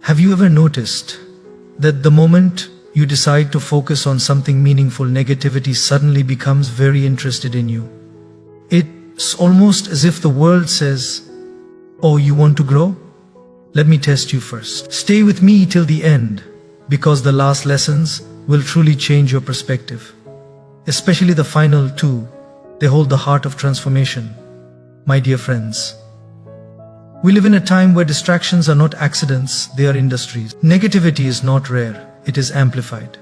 Have you ever noticed that the moment you decide to focus on something meaningful, negativity suddenly becomes very interested in you? It's almost as if the world says, "Oh, you want to grow? Let me test you first. Stay with me till the end, because the last lessons will truly change your perspective." Especially the final two, they hold the heart of transformation. My dear friends, we live in a time where distractions are not accidents, they are industries. Negativity is not rare, it is amplified.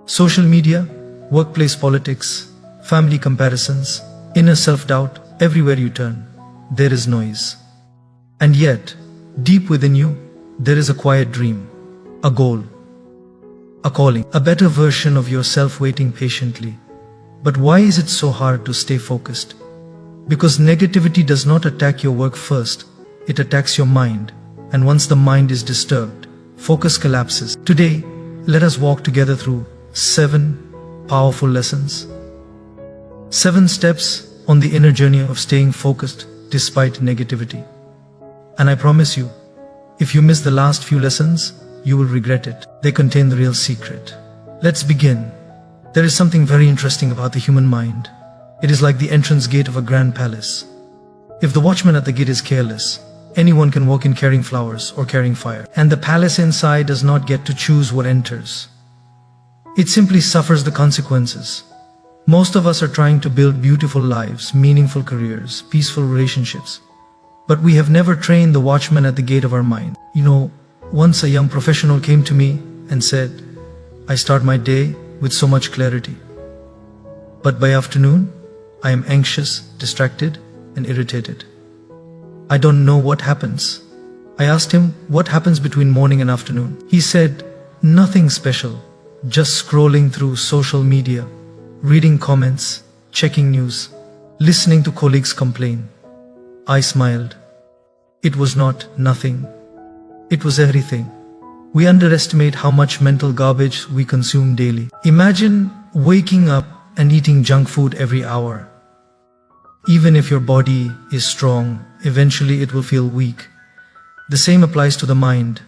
Social media, workplace politics, family comparisons, inner self-doubt, everywhere you turn, there is noise. And yet, deep within you, there is a quiet dream, a goal, a calling, a better version of yourself waiting patiently. But why is it so hard to stay focused? Because negativity does not attack your work first, it attacks your mind. And once the mind is disturbed, focus collapses. Today, let us walk together through 7 powerful lessons. 7 steps on the inner journey of staying focused despite negativity. And I promise you, if you miss the last few lessons, you will regret it. They contain the real secret. Let's begin. There is something very interesting about the human mind. It is like the entrance gate of a grand palace. If the watchman at the gate is careless, anyone can walk in carrying flowers or carrying fire. And the palace inside does not get to choose what enters. It simply suffers the consequences. Most of us are trying to build beautiful lives, meaningful careers, peaceful relationships. But we have never trained the watchman at the gate of our mind. Once a young professional came to me and said, "I start my day with so much clarity. But by afternoon, I am anxious, distracted, and irritated. I don't know what happens." I asked him, "What happens between morning and afternoon?" He said, "Nothing special, just scrolling through social media, reading comments, checking news, listening to colleagues complain." I smiled. It was not nothing. It was everything. We underestimate how much mental garbage we consume daily. Imagine waking up and eating junk food every hour. Even if your body is strong, eventually it will feel weak. The same applies to the mind.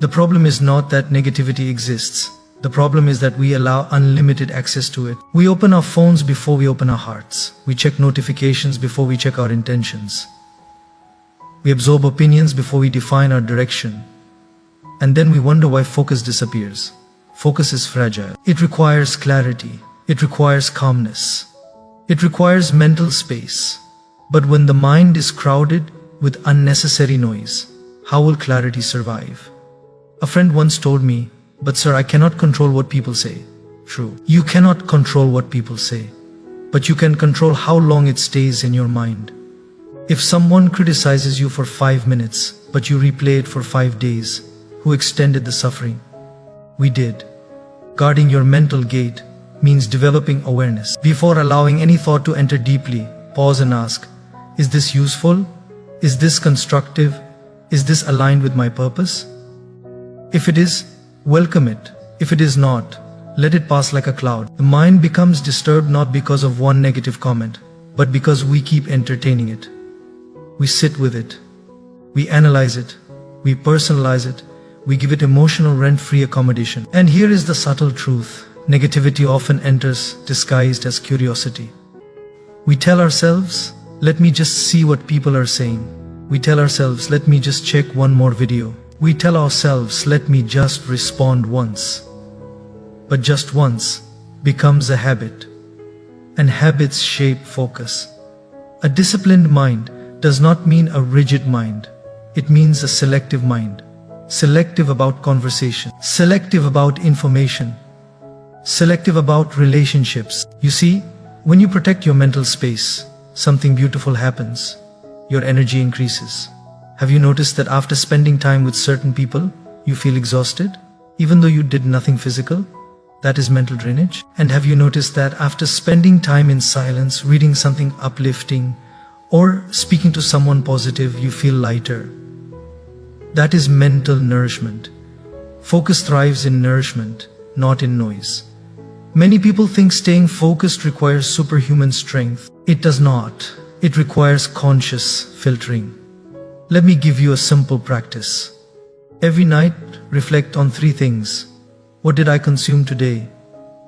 The problem is not that negativity exists. The problem is that we allow unlimited access to it. We open our phones before we open our hearts. We check notifications before we check our intentions. We absorb opinions before we define our direction. And then we wonder why focus disappears. Focus is fragile. It requires clarity. It requires calmness. It requires mental space. But when the mind is crowded with unnecessary noise, how will clarity survive? A friend once told me, "But sir, I cannot control what people say." True. You cannot control what people say, but you can control how long it stays in your mind. If someone criticizes you for 5 minutes, but you replay it for 5 days, who extended the suffering? We did. Guarding your mental gate means developing awareness. Before allowing any thought to enter deeply, pause and ask, is this useful? Is this constructive? Is this aligned with my purpose? If it is, welcome it. If it is not, let it pass like a cloud. The mind becomes disturbed not because of one negative comment, but because we keep entertaining it. We sit with it. We analyze it. We personalize it. We give it emotional rent-free accommodation. And here is the subtle truth. Negativity often enters disguised as curiosity. We tell ourselves, "Let me just see what people are saying." We tell ourselves, "Let me just check one more video." We tell ourselves, "Let me just respond once." But just once becomes a habit. And habits shape focus. A disciplined mind does not mean a rigid mind. It means a selective mind. Selective about conversation, selective about information, selective about relationships. You see, when you protect your mental space, something beautiful happens. Your energy increases. Have you noticed that after spending time with certain people, you feel exhausted, even though you did nothing physical? That is mental drainage. And have you noticed that after spending time in silence, reading something uplifting, or speaking to someone positive, you feel lighter? That is mental nourishment. Focus thrives in nourishment, not in noise. Many people think staying focused requires superhuman strength. It does not. It requires conscious filtering. Let me give you a simple practice. Every night, reflect on three things. What did I consume today?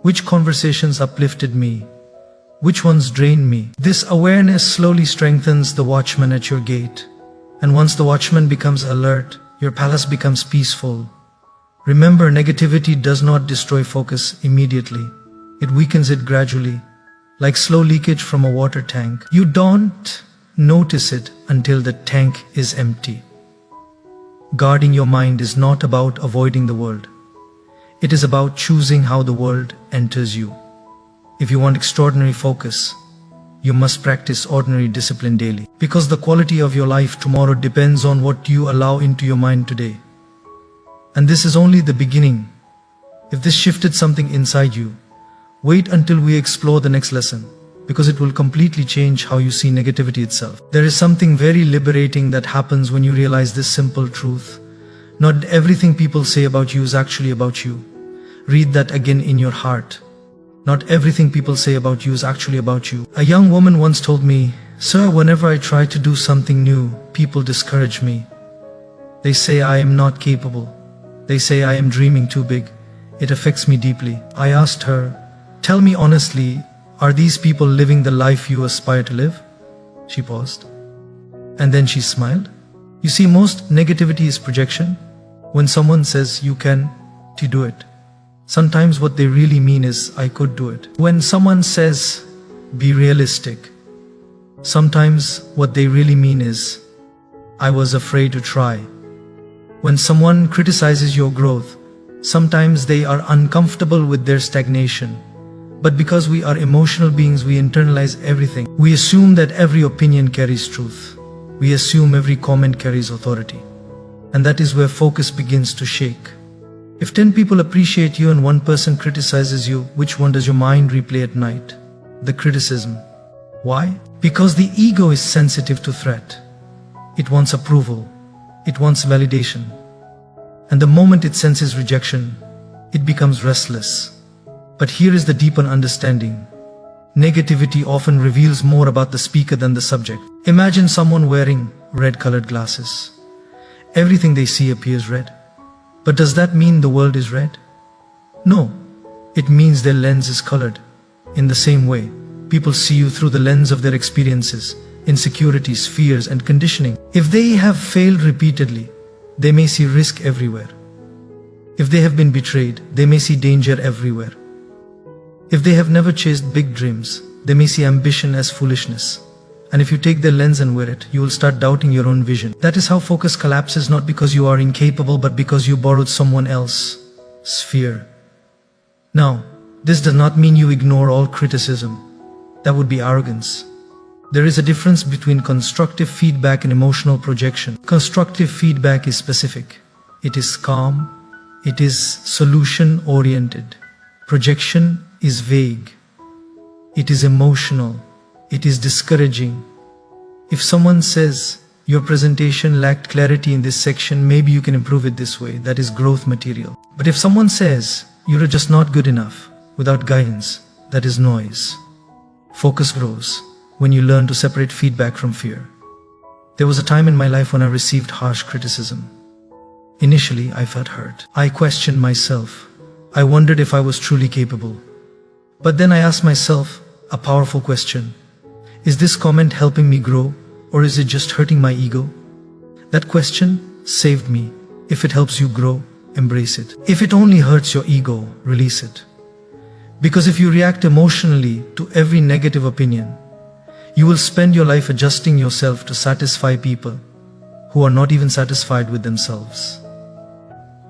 Which conversations uplifted me? Which ones drained me? This awareness slowly strengthens the watchman at your gate. And once the watchman becomes alert, your palace becomes peaceful. Remember, negativity does not destroy focus immediately. It weakens it gradually, like slow leakage from a water tank. You don't notice it until the tank is empty. Guarding your mind is not about avoiding the world. It is about choosing how the world enters you. If you want extraordinary focus, you must practice ordinary discipline daily. Because the quality of your life tomorrow depends on what you allow into your mind today. And this is only the beginning. If this shifted something inside you, wait until we explore the next lesson, because it will completely change how you see negativity itself. There is something very liberating that happens when you realize this simple truth. Not everything people say about you is actually about you. Read that again in your heart. Not everything people say about you is actually about you. A young woman once told me, "Sir, whenever I try to do something new, people discourage me. They say I am not capable. They say I am dreaming too big. It affects me deeply." I asked her, "Tell me honestly, are these people living the life you aspire to live?" She paused. And then she smiled. You see, most negativity is projection. When someone says you can, you do it. Sometimes what they really mean is, I could do it. When someone says, be realistic, sometimes what they really mean is, I was afraid to try. When someone criticizes your growth, sometimes they are uncomfortable with their stagnation. But because we are emotional beings, we internalize everything. We assume that every opinion carries truth. We assume every comment carries authority. And that is where focus begins to shake. If 10 people appreciate you and one person criticizes you, which one does your mind replay at night? The criticism. Why? Because the ego is sensitive to threat. It wants approval. It wants validation. And the moment it senses rejection, it becomes restless. But here is the deeper understanding. Negativity often reveals more about the speaker than the subject. Imagine someone wearing red-colored glasses. Everything they see appears red. But does that mean the world is red? No. It means their lens is colored. In the same way, people see you through the lens of their experiences, insecurities, fears, and conditioning. If they have failed repeatedly, they may see risk everywhere. If they have been betrayed, they may see danger everywhere. If they have never chased big dreams, they may see ambition as foolishness. And if you take their lens and wear it, you will start doubting your own vision. That is how focus collapses, not because you are incapable, but because you borrowed someone else's sphere. Now, this does not mean you ignore all criticism. That would be arrogance. There is a difference between constructive feedback and emotional projection. Constructive feedback is specific. It is calm. It is solution-oriented. Projection is vague. It is emotional. It is discouraging. If someone says, your presentation lacked clarity in this section, maybe you can improve it this way. That is growth material. But if someone says, you're just not good enough, without guidance, that is noise. Focus grows when you learn to separate feedback from fear. There was a time in my life when I received harsh criticism. Initially, I felt hurt. I questioned myself. I wondered if I was truly capable. But then I asked myself a powerful question. Is this comment helping me grow, or is it just hurting my ego? That question saved me. If it helps you grow, embrace it. If it only hurts your ego, release it. Because if you react emotionally to every negative opinion, you will spend your life adjusting yourself to satisfy people who are not even satisfied with themselves.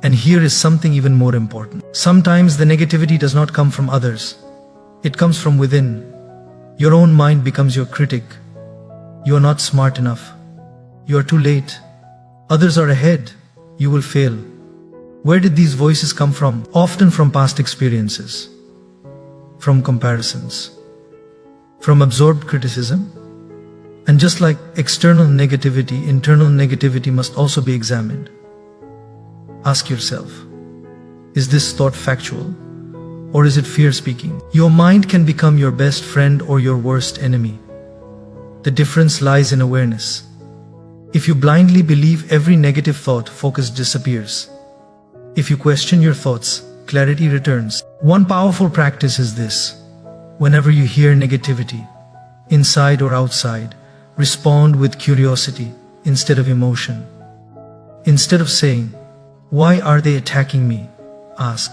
And here is something even more important. Sometimes the negativity does not come from others. It comes from within. Your own mind becomes your critic. You are not smart enough. You are too late. Others are ahead. You will fail. Where did these voices come from? Often from past experiences, from comparisons, from absorbed criticism. And just like external negativity, internal negativity must also be examined. Ask yourself, is this thought factual? Or is it fear speaking? Your mind can become your best friend or your worst enemy. The difference lies in awareness. If you blindly believe every negative thought, focus disappears. If you question your thoughts, clarity returns. One powerful practice is this. Whenever you hear negativity, inside or outside, respond with curiosity instead of emotion. Instead of saying, "Why are they attacking me?" ask,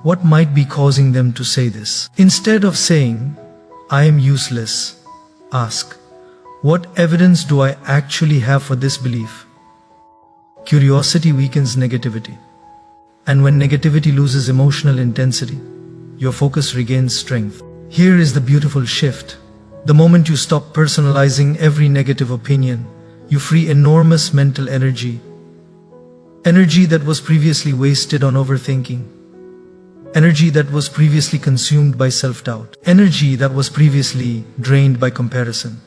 "What might be causing them to say this?" Instead of saying, "I am useless," ask, "What evidence do I actually have for this belief?" Curiosity weakens negativity. And when negativity loses emotional intensity, your focus regains strength. Here is the beautiful shift. The moment you stop personalizing every negative opinion, you free enormous mental energy. Energy that was previously wasted on overthinking. Energy that was previously consumed by self-doubt. Energy that was previously drained by comparison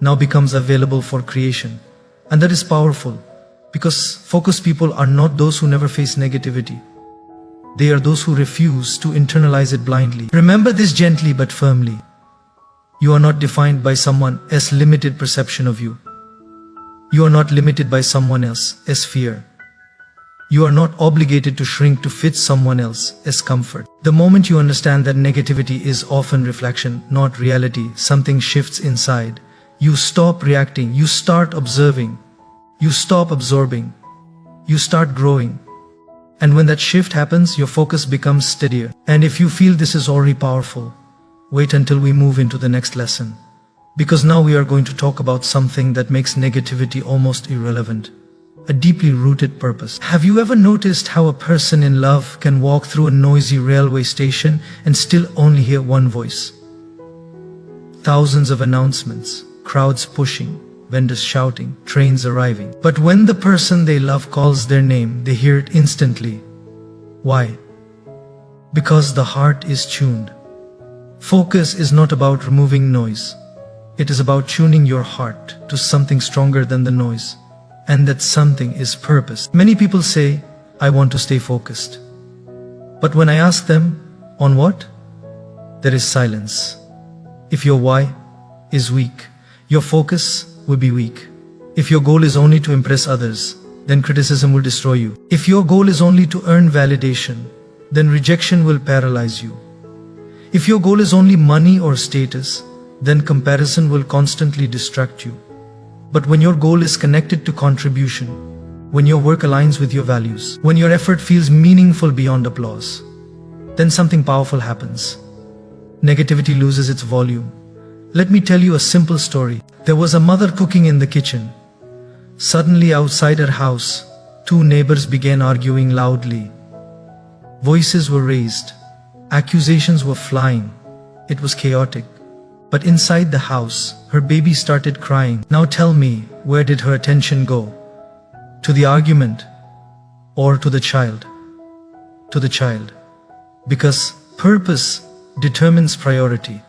now becomes available for creation. And that is powerful, because focused people are not those who never face negativity. They are those who refuse to internalize it blindly. Remember this gently but firmly. You are not defined by someone else's limited perception of you. You are not limited by someone else's fear. You are not obligated to shrink to fit someone else's comfort. The moment you understand that negativity is often reflection, not reality, something shifts inside. You stop reacting, you start observing, you stop absorbing, you start growing. And when that shift happens, your focus becomes steadier. And if you feel this is already powerful, wait until we move into the next lesson. Because now we are going to talk about something that makes negativity almost irrelevant. A deeply rooted purpose. Have you ever noticed how a person in love can walk through a noisy railway station and still only hear one voice? Thousands of announcements, crowds pushing, vendors shouting, trains arriving. But when the person they love calls their name, they hear it instantly. Why? Because the heart is tuned. Focus is not about removing noise. It is about tuning your heart to something stronger than the noise. And that something is purpose. Many people say, "I want to stay focused." But when I ask them, "On what?" there is silence. If your why is weak, your focus will be weak. If your goal is only to impress others, then criticism will destroy you. If your goal is only to earn validation, then rejection will paralyze you. If your goal is only money or status, then comparison will constantly distract you. But when your goal is connected to contribution, when your work aligns with your values, when your effort feels meaningful beyond applause, then something powerful happens. Negativity loses its volume. Let me tell you a simple story. There was a mother cooking in the kitchen. Suddenly outside her house, two neighbors began arguing loudly. Voices were raised. Accusations were flying. It was chaotic. But inside the house, her baby started crying. Now tell me, where did her attention go? To the argument or to the child? To the child. Because purpose determines priority.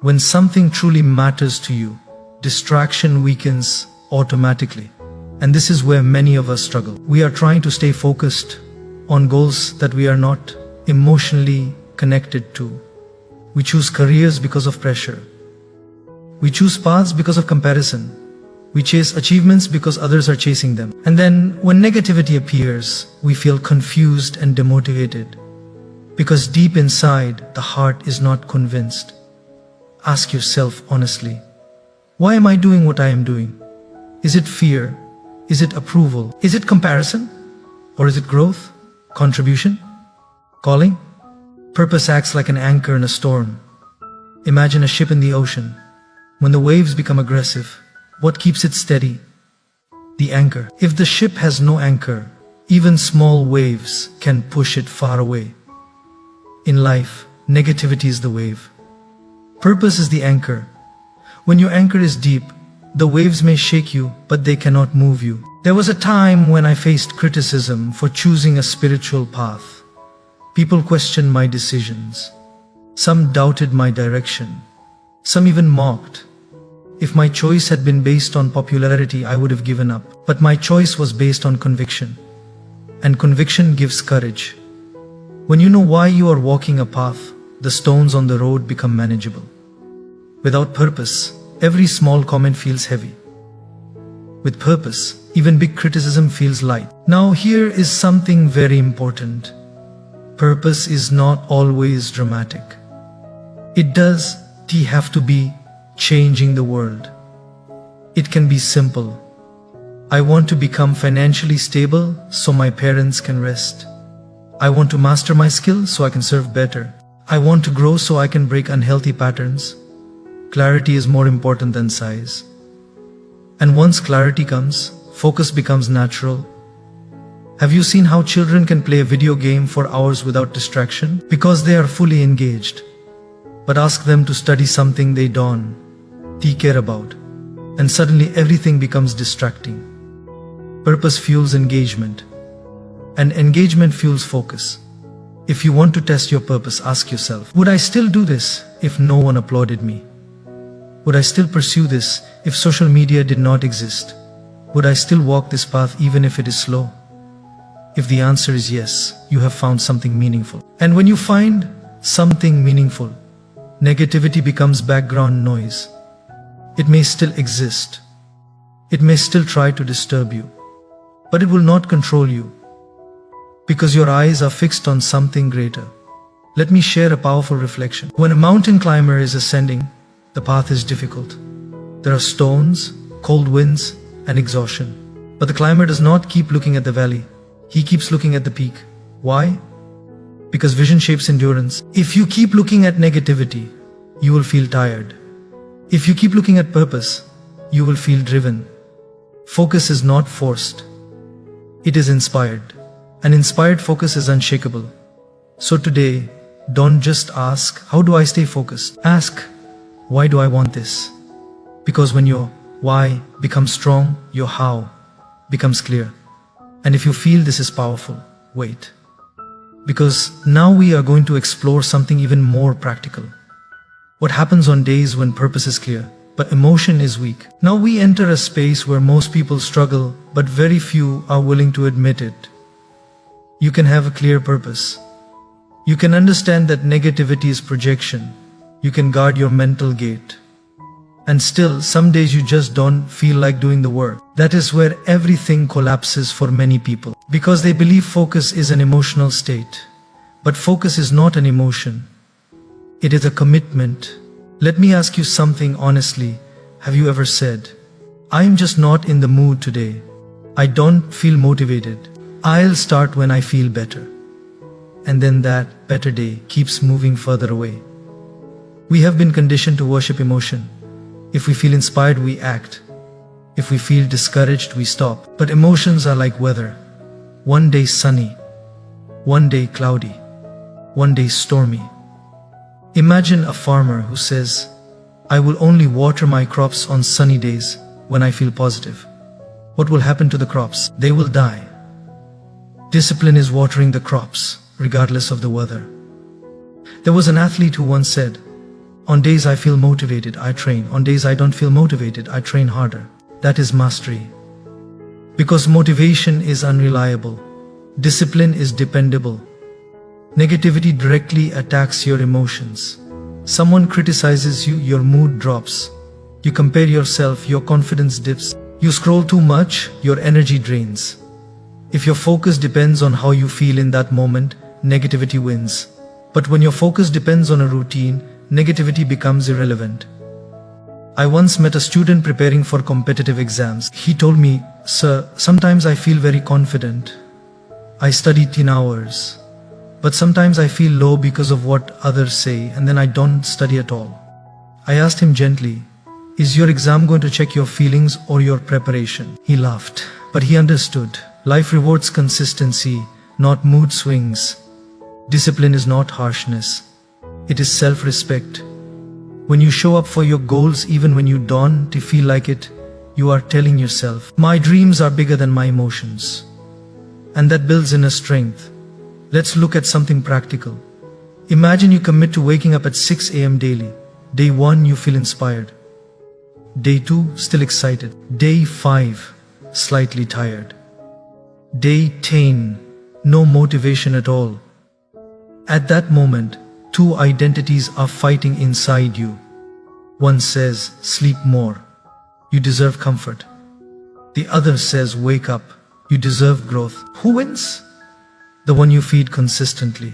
When something truly matters to you, distraction weakens automatically. And this is where many of us struggle. We are trying to stay focused on goals that we are not emotionally connected to. We choose careers because of pressure. We choose paths because of comparison. We chase achievements because others are chasing them. And then when negativity appears, we feel confused and demotivated. Because deep inside, the heart is not convinced. Ask yourself honestly, why am I doing what I am doing? Is it fear? Is it approval? Is it comparison? Or is it growth? Contribution? Calling? Purpose acts like an anchor in a storm. Imagine a ship in the ocean. When the waves become aggressive, what keeps it steady? The anchor. If the ship has no anchor, even small waves can push it far away. In life, negativity is the wave. Purpose is the anchor. When your anchor is deep, the waves may shake you, but they cannot move you. There was a time when I faced criticism for choosing a spiritual path. People questioned my decisions. Some doubted my direction. Some even mocked. If my choice had been based on popularity, I would have given up. But my choice was based on conviction. And conviction gives courage. When you know why you are walking a path, the stones on the road become manageable. Without purpose, every small comment feels heavy. With purpose, even big criticism feels light. Now here is something very important. Purpose is not always dramatic. It doesn't have to be changing the world. It can be simple. I want to become financially stable so my parents can rest. I want to master my skill so I can serve better. I want to grow so I can break unhealthy patterns. Clarity is more important than size. And once clarity comes, focus becomes natural. Have you seen how children can play a video game for hours without distraction? Because they are fully engaged. But ask them to study something they don't care about, and suddenly everything becomes distracting. Purpose fuels engagement, and engagement fuels focus. If you want to test your purpose, ask yourself, would I still do this if no one applauded me? Would I still pursue this if social media did not exist? Would I still walk this path even if it is slow? If the answer is yes, you have found something meaningful. And when you find something meaningful, negativity becomes background noise. It may still exist. It may still try to disturb you, but it will not control you, because your eyes are fixed on something greater. Let me share a powerful reflection. When a mountain climber is ascending, the path is difficult. There are stones, cold winds, and exhaustion. But the climber does not keep looking at the valley. He keeps looking at the peak. Why? Because vision shapes endurance. If you keep looking at negativity, you will feel tired. If you keep looking at purpose, you will feel driven. Focus is not forced. It is inspired. An inspired focus is unshakable. So today, don't just ask, how do I stay focused? Ask, why do I want this? Because when your why becomes strong, your how becomes clear. And if you feel this is powerful, wait. Because now we are going to explore something even more practical. What happens on days when purpose is clear, but emotion is weak? Now we enter a space where most people struggle, but very few are willing to admit it. You can have a clear purpose. You can understand that negativity is projection. You can guard your mental gate. And still, some days you just don't feel like doing the work. That is where everything collapses for many people. Because they believe focus is an emotional state. But focus is not an emotion. It is a commitment. Let me ask you something honestly. Have you ever said, I am just not in the mood today. I don't feel motivated. I'll start when I feel better. And then that better day keeps moving further away. We have been conditioned to worship emotion. If we feel inspired, we act. If we feel discouraged, we stop. But emotions are like weather. One day sunny, one day cloudy, one day stormy. Imagine a farmer who says, I will only water my crops on sunny days when I feel positive. What will happen to the crops? They will die. Discipline is watering the crops, regardless of the weather. There was an athlete who once said, on days I feel motivated, I train. On days I don't feel motivated, I train harder. That is mastery. Because motivation is unreliable. Discipline is dependable. Negativity directly attacks your emotions. Someone criticizes you, your mood drops. You compare yourself, your confidence dips. You scroll too much, your energy drains. If your focus depends on how you feel in that moment, negativity wins. But when your focus depends on a routine, negativity becomes irrelevant. I once met a student preparing for competitive exams. He told me, Sir, sometimes I feel very confident. I study 10 hours. But sometimes I feel low because of what others say, and then I don't study at all. I asked him gently, is your exam going to check your feelings or your preparation? He laughed, but he understood. Life rewards consistency, not mood swings. Discipline is not harshness. It is self-respect. When you show up for your goals even when you don't feel like it, you are telling yourself, my dreams are bigger than my emotions. And that builds inner strength. Let's look at something practical. Imagine you commit to waking up at 6 a.m. daily. Day 1, you feel inspired. Day 2, still excited. Day 5, slightly tired. Day 10, no motivation at all. At that moment, two identities are fighting inside you. One says, sleep more. You deserve comfort. The other says, wake up, you deserve growth. Who wins? The one you feed consistently.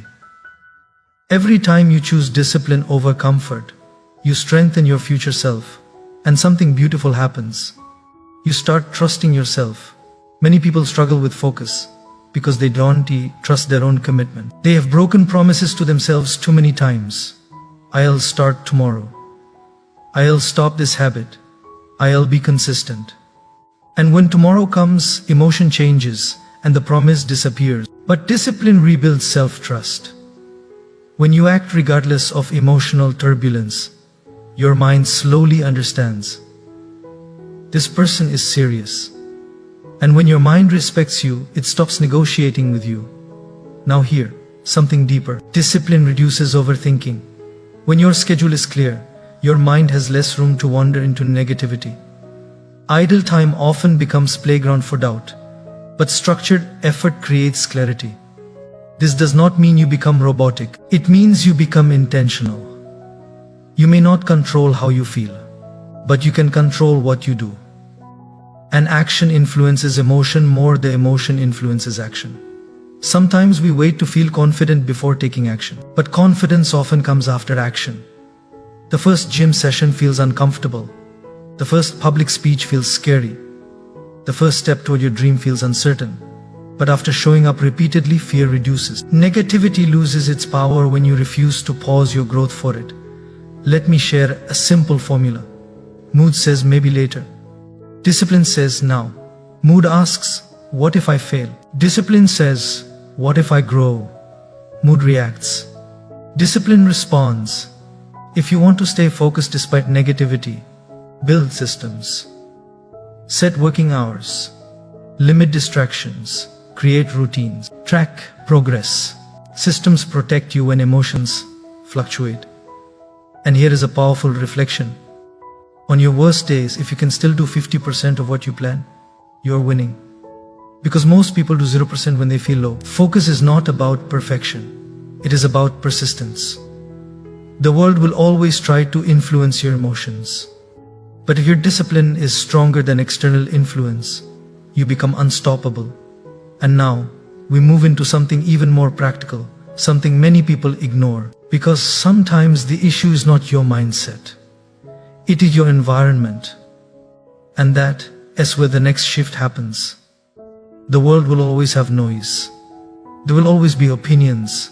Every time you choose discipline over comfort, you strengthen your future self, and something beautiful happens. You start trusting yourself. Many people struggle with focus because they don't trust their own commitment. They have broken promises to themselves too many times. I'll start tomorrow. I'll stop this habit. I'll be consistent. And when tomorrow comes, emotion changes and the promise disappears. But discipline rebuilds self-trust. When you act regardless of emotional turbulence, your mind slowly understands. This person is serious. And when your mind respects you, it stops negotiating with you. Now here, something deeper. Discipline reduces overthinking. When your schedule is clear, your mind has less room to wander into negativity. Idle time often becomes playground for doubt, but structured effort creates clarity. This does not mean you become robotic. It means you become intentional. You may not control how you feel, but you can control what you do. And action influences emotion more than emotion influences action. Sometimes we wait to feel confident before taking action, but confidence often comes after action. The first gym session feels uncomfortable. The first public speech feels scary. The first step toward your dream feels uncertain. But after showing up repeatedly, fear reduces. Negativity loses its power when you refuse to pause your growth for it. Let me share a simple formula. Mood says maybe later. Discipline says now. Mood asks, what if I fail? Discipline says, what if I grow? Mood reacts. Discipline responds. If you want to stay focused despite negativity, build systems. Set working hours. Limit distractions. Create routines. Track progress. Systems protect you when emotions fluctuate. And here is a powerful reflection. On your worst days, if you can still do 50% of what you plan, you're winning. Because most people do 0% when they feel low. Focus is not about perfection. It is about persistence. The world will always try to influence your emotions. But if your discipline is stronger than external influence, you become unstoppable. And now, we move into something even more practical, something many people ignore. Because sometimes the issue is not your mindset. It is your environment. And that is where the next shift happens. The world will always have noise. There will always be opinions.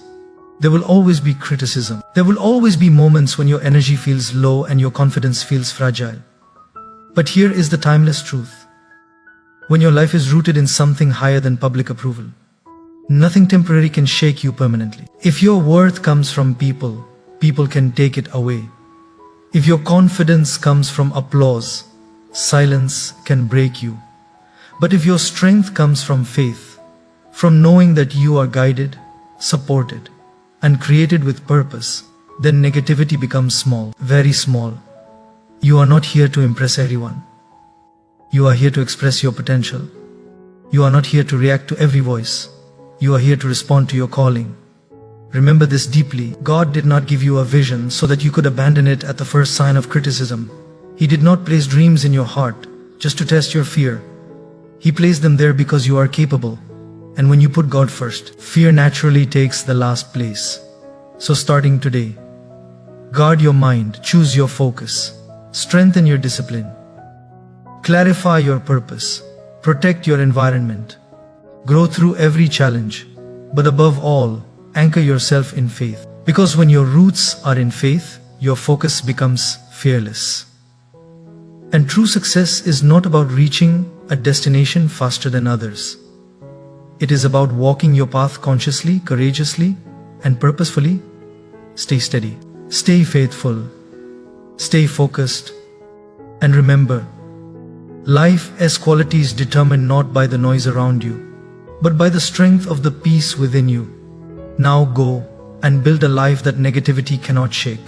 There will always be criticism. There will always be moments when your energy feels low and your confidence feels fragile. But here is the timeless truth. When your life is rooted in something higher than public approval, nothing temporary can shake you permanently. If your worth comes from people, people can take it away. If your confidence comes from applause, silence can break you. But if your strength comes from faith, from knowing that you are guided, supported, and created with purpose, then negativity becomes small, very small. You are not here to impress everyone. You are here to express your potential. You are not here to react to every voice. You are here to respond to your calling. Remember this deeply. God did not give you a vision so that you could abandon it at the first sign of criticism. He did not place dreams in your heart just to test your fear. He placed them there because you are capable. And when you put God first, fear naturally takes the last place. So starting today, guard your mind, choose your focus, strengthen your discipline, clarify your purpose, protect your environment, grow through every challenge, but above all, anchor yourself in faith. Because when your roots are in faith, your focus becomes fearless. And true success is not about reaching a destination faster than others. It is about walking your path consciously, courageously, and purposefully. Stay steady, stay faithful, stay focused, and remember, life as quality is determined not by the noise around you, but by the strength of the peace within you. Now go and build a life that negativity cannot shake.